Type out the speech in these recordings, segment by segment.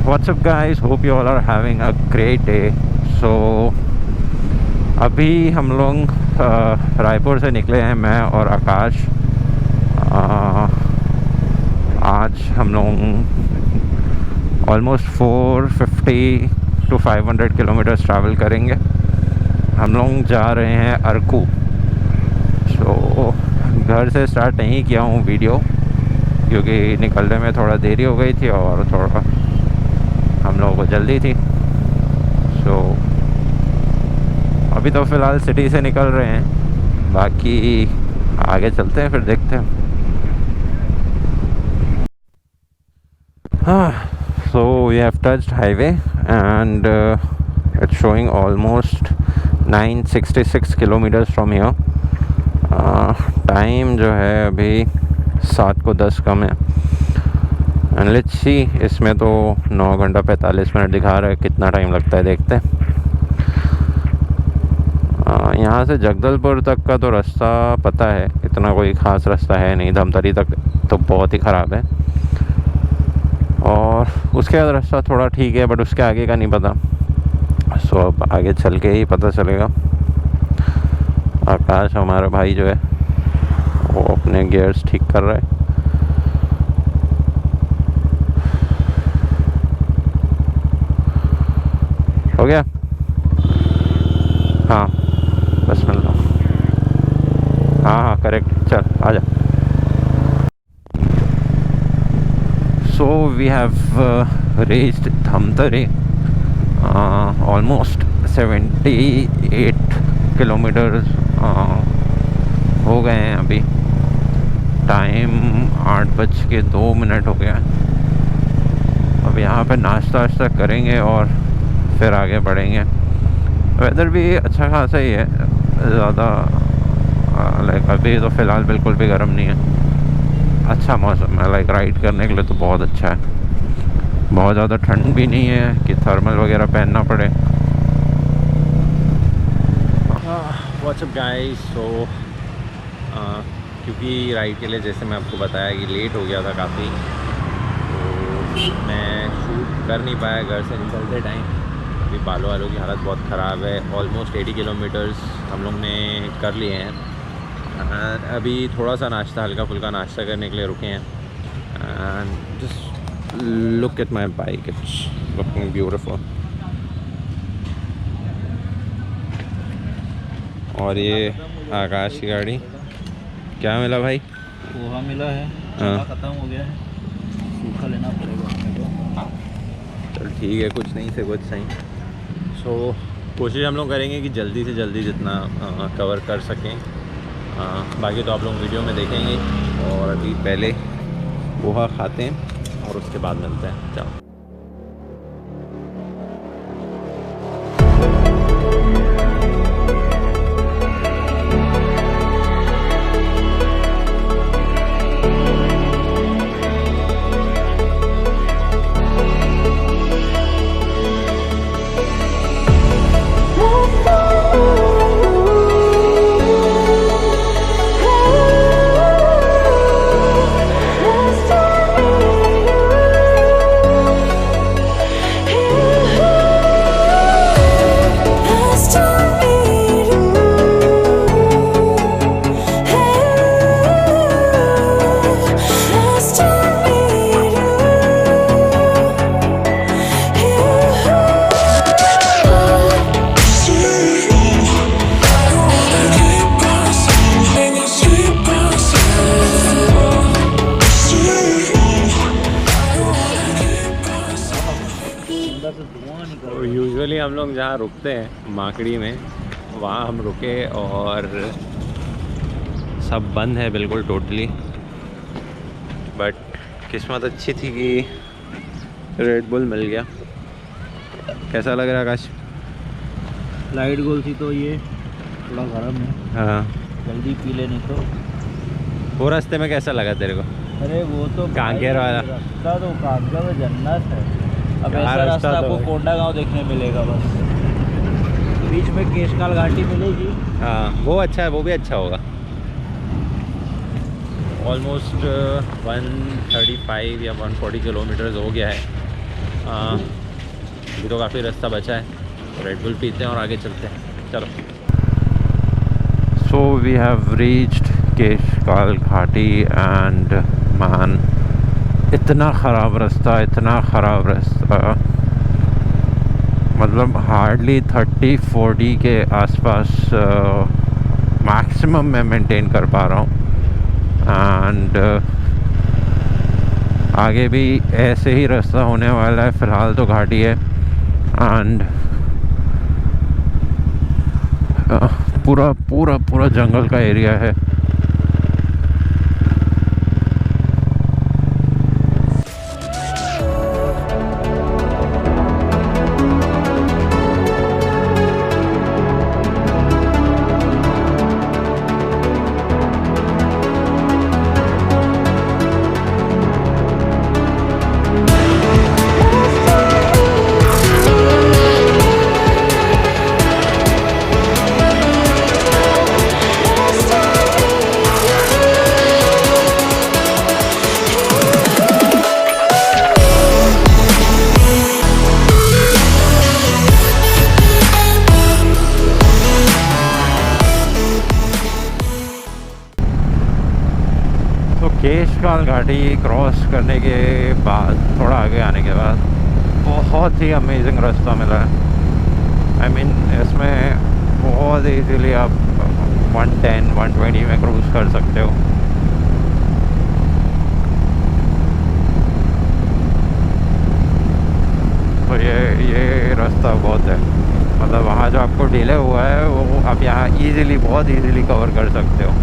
What's up guys, hope you all are having a great day. So अभी हम लोग रायपुर से निकले हैं, मैं और आकाश। आज हम लोग ऑलमोस्ट 450 to 500 किलोमीटर्स ट्रैवल करेंगे। हम लोग जा रहे हैं अरकू। सो घर से स्टार्ट नहीं किया हूँ वीडियो, क्योंकि निकलने में थोड़ा देरी हो गई थी और थोड़ा हम लोगों को जल्दी थी। सो अभी तो फ़िलहाल सिटी से निकल रहे हैं, बाकी आगे चलते हैं फिर देखते हैं। हाँ, so we have touched highway and it's showing almost 966 kilometres from here. Time जो है अभी 7 को 10 कम है। एंड लेट्स सी, इसमें तो 9 घंटा 45 मिनट दिखा रहा है, कितना टाइम लगता है देखते हैं। यहाँ से जगदलपुर तक का तो रास्ता पता है, इतना कोई ख़ास रास्ता है नहीं। धमतरी तक तो बहुत ही ख़राब है, और उसके बाद रास्ता थोड़ा ठीक है, बट उसके आगे का नहीं पता। सो अब आगे चल के ही पता चलेगा। आकाश हमारा भाई जो है वो अपने गियर्स ठीक कर रहा है। हो गया? हाँ बस मिल रहा। हाँ करेक्ट, चल आजा। So we have reached Dhamtari. Almost 78 kilometre हो गए हैं अभी। टाइम 8:02 हो गया। अब यहाँ पे नाश्ता वाश्ता करेंगे और फिर आगे बढ़ेंगे। वेदर भी अच्छा खासा ही है, ज़्यादा लाइक अभी तो फ़िलहाल बिल्कुल भी गर्म नहीं है। अच्छा मौसम है, लाइक राइड करने के लिए तो बहुत अच्छा है। बहुत ज़्यादा ठंड भी नहीं है कि थर्मल वगैरह पहनना पड़े। What's up guys. सो क्योंकि राइड के लिए जैसे मैं आपको बताया कि लेट हो गया था काफ़ी, तो मैं शूट कर नहीं पाया घर से निकलते टाइम। अभी बालों वालों की हालत बहुत ख़राब है। ऑलमोस्ट 80 किलोमीटर्स हम लोग ने कर लिए हैं। अभी थोड़ा सा नाश्ता, हल्का फुल्का नाश्ता करने के लिए रुके हैं। And just look at my bike, it's looking beautiful. और ये आकाश की गाड़ी। क्या मिला भाई? पोहा मिला है, ख़त्म हो गया है, सूखा लेना पड़ेगा अपने को। चल ठीक है, कुछ नहीं से कुछ सही। सो कोशिश हम लोग करेंगे कि जल्दी से जल्दी जितना कवर कर सकें। बाकी तो आप लोग वीडियो में देखेंगे। और अभी पहले पोहा खाते हैं और उसके बाद मिलते हैं। चलो। यूजुअली हम लोग जहाँ रुकते हैं माकड़ी में, वहाँ हम रुके और सब बंद है बिल्कुल टोटली। बट किस्मत अच्छी थी कि रेड बुल मिल गया। कैसा लग रहा है आकाश? लाइट गोल थी तो ये थोड़ा गर्म है। हाँ जल्दी पी ले, नहीं तो। वो रास्ते में कैसा लगा तेरे को? अरे वो तो कांकेर वाला रास्ता तो कांकेर में जन्नत है। अब ऐसा रास्ता आपको कोंडा गांव देखने मिलेगा बस। बीच में केशकाल घाटी मिलेगी। हाँ वो अच्छा है, वो भी अच्छा होगा। ऑलमोस्ट 135 या 140 किलोमीटर्स हो गया है। अभी तो काफ़ी रास्ता बचा है, रेड बुल पीते हैं और आगे चलते हैं। चलो। So we have reached Keshkal घाटी एंड मैन, इतना ख़राब रास्ता, इतना ख़राब रास्ता, मतलब हार्डली 30-40 के आसपास मैक्सिमम मैं मेंटेन कर पा रहा हूँ। एंड आगे भी ऐसे ही रास्ता होने वाला है। फ़िलहाल तो घाटी है एंड पूरा पूरा पूरा जंगल का एरिया है। केशकाल घाटी क्रॉस करने के बाद, थोड़ा आगे आने के बाद, बहुत ही अमेजिंग रास्ता मिला है। आई मीन इसमें बहुत इजीली आप 110-120 में क्रूज़ कर सकते हो। तो ये रास्ता बहुत है, मतलब वहाँ जो आपको डिले हुआ है वो आप यहाँ इजीली, बहुत इजीली कवर कर सकते हो।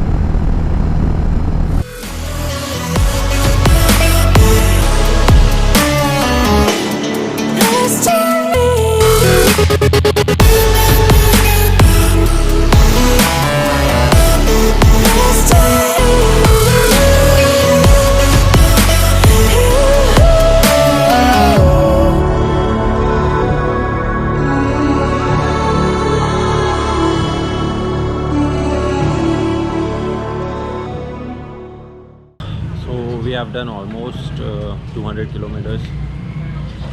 We have done almost 200 kilometers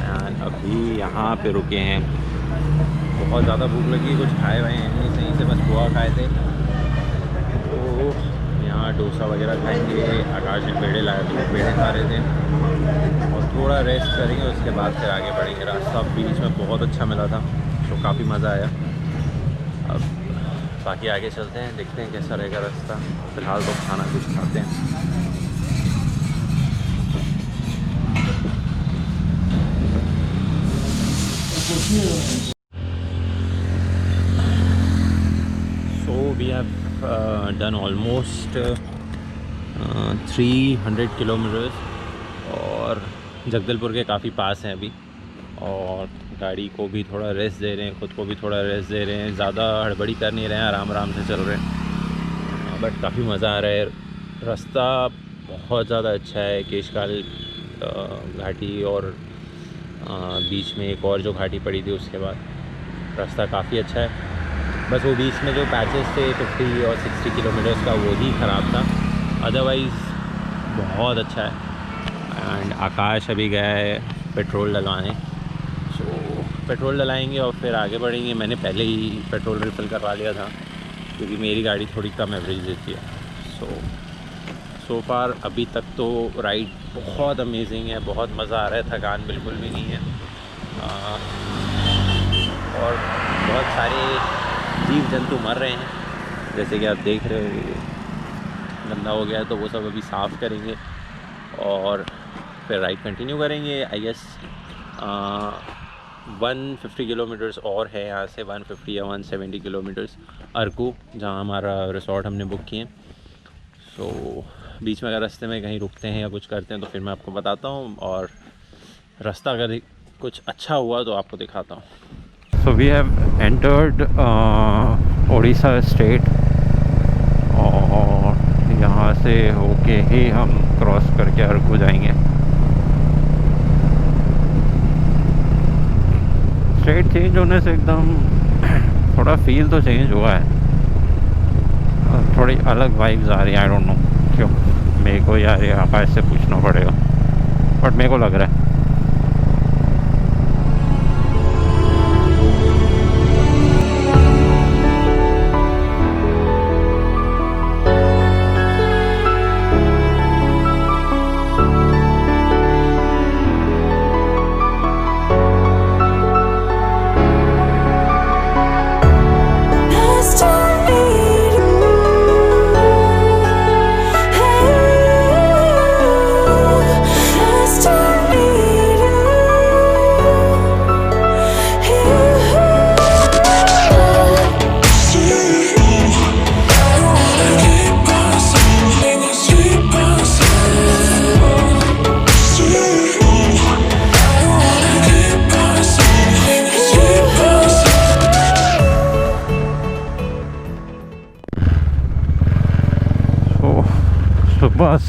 and अभी यहाँ पे रुके हैं। बहुत ज़्यादा भूख लगी, कुछ खाए हुए हैं नहीं सही से, बस पोहा खाए थे। तो यहाँ डोसा वगैरह खाएंगे। आकाश ने पेड़े लाए थे, पेड़े खा रहे थे और थोड़ा रेस्ट करेंगे, उसके बाद फिर आगे बढ़ेंगे। रास्ता बीच में बहुत अच्छा मिला था, तो काफ़ी मज़ा आया। अब बाकी आगे चलते हैं, देखते हैं कैसा रहेगा रास्ता। फ़िलहाल तो खाना कुछ खाते हैं। So we have done almost 300 kilometers और जगदलपुर के काफ़ी पास हैं अभी, और गाड़ी को भी थोड़ा रेस्ट दे रहे हैं, ख़ुद को भी थोड़ा रेस्ट दे रहे हैं। ज़्यादा हड़बड़ी कर नहीं रहे हैं, आराम आराम से चल रहे हैं, बट काफ़ी मज़ा आ रहा है। रास्ता बहुत ज़्यादा अच्छा है। केशकाल घाटी और बीच में एक और जो घाटी पड़ी थी, उसके बाद रास्ता काफ़ी अच्छा है। बस वो बीच में जो पैचेस थे 50 और 60 किलोमीटर्स का, वो ही ख़राब था। अदरवाइज़ बहुत अच्छा है। एंड आकाश अभी गया है पेट्रोल डलवाने, सो पेट्रोल डलाएंगे और फिर आगे बढ़ेंगे। मैंने पहले ही पेट्रोल रिफ़िल करवा लिया था, क्योंकि मेरी गाड़ी थोड़ी कम एवरेज देती है। सो फार अभी तक तो राइड बहुत अमेजिंग है, बहुत मज़ा आ रहा है, थकान बिल्कुल भी नहीं है। और बहुत सारे जीव जंतु मर रहे हैं, जैसे कि आप देख रहे हो, गंदा हो गया है, तो वो सब अभी साफ़ करेंगे और फिर राइड कंटिन्यू करेंगे। आई गेस 150 किलोमीटर्स और है यहाँ से, 150 या 170 किलोमीटर्स अरकू, जहाँ हमारा रिसोर्ट हमने बुक किए। सो बीच में अगर रास्ते में कहीं रुकते हैं या कुछ करते हैं तो फिर मैं आपको बताता हूँ, और रास्ता अगर कुछ अच्छा हुआ तो आपको दिखाता हूँ। So we have entered Orissa state, और यहाँ से होके ही हम क्रॉस करके अरकू जाएंगे। स्टेट चेंज होने से एकदम थोड़ा फील तो चेंज हुआ है, थोड़ी अलग वाइब्स आ रही है। आई डोंट नो क्यों, मेरे को यार ये आकाश से पूछना पड़ेगा, बट मेरे को लग रहा है।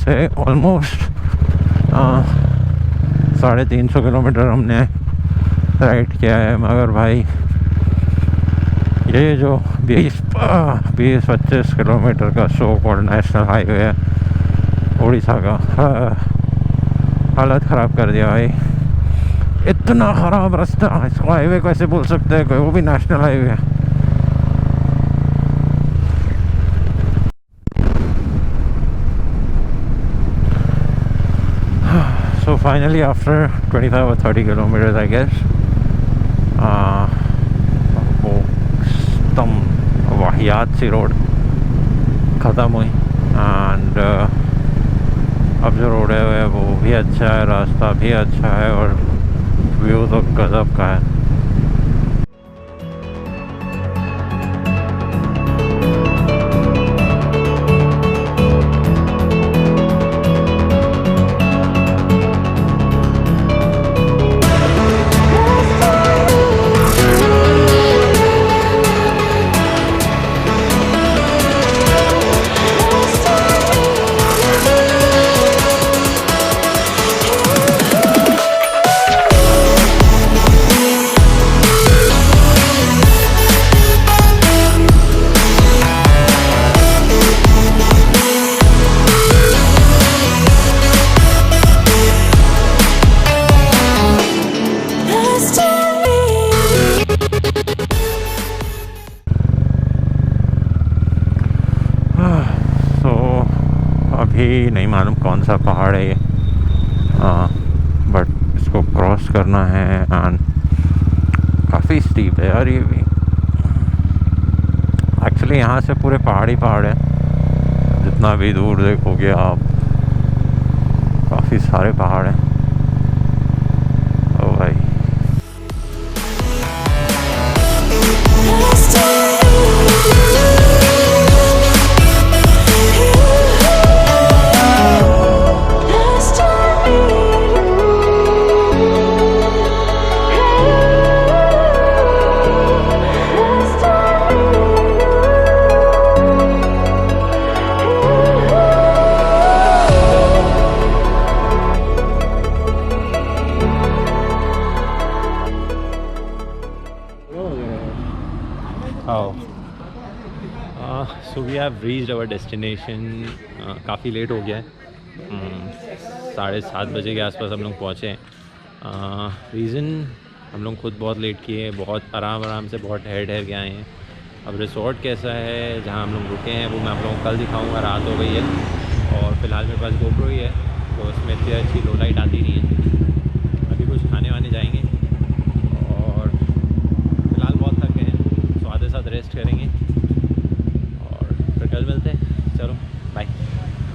से ऑलमोस्ट 350 किलोमीटर हमने राइड किया है। मगर भाई ये जो 20-25 किलोमीटर का सो कॉल्ड नेशनल हाईवे है उड़ीसा का, हालत ख़राब कर दिया भाई। इतना ख़राब रास्ता, इसको हाईवे कैसे बोल सकते हैं कोई, वो भी नेशनल हाईवे है। So finally after 25 or 30 kilometers I guess वो एकदम वाहियात सी रोड ख़त्म हुई। एंड अब जो रोड है वो भी अच्छा है, रास्ता भी अच्छा है और व्यू तो गजब का है। नहीं मालूम कौन सा पहाड़ है ये, बट इसको क्रॉस करना है एंड काफ़ी स्टीप है यार ये भी। एक्चुअली यहाँ से पूरे पहाड़ी पहाड़ है, जितना भी दूर देखोगे आप काफ़ी सारे पहाड़ हैं। ओ भाई so we have reached our destination. काफ़ी लेट हो गया है, 7:30 बजे के आसपास हम लोग पहुँचे हैं। रीज़न हम लोग खुद बहुत लेट किए, बहुत आराम से बहुत ठहर के आए हैं। अब रिसोर्ट कैसा है जहाँ हम लोग रुके हैं वो मैं आप लोगों को कल दिखाऊंगा। रात हो गई है और फ़िलहाल मेरे पास GoPro ही है तो उसमें इतनी अच्छी लो लाइट आती नहीं है। अभी कुछ खाने वाने जाएंगे और फ़िलहाल बहुत थक गए हैं, तो आधे साथ रेस्ट करेंगे और फिर कल मिलते हैं।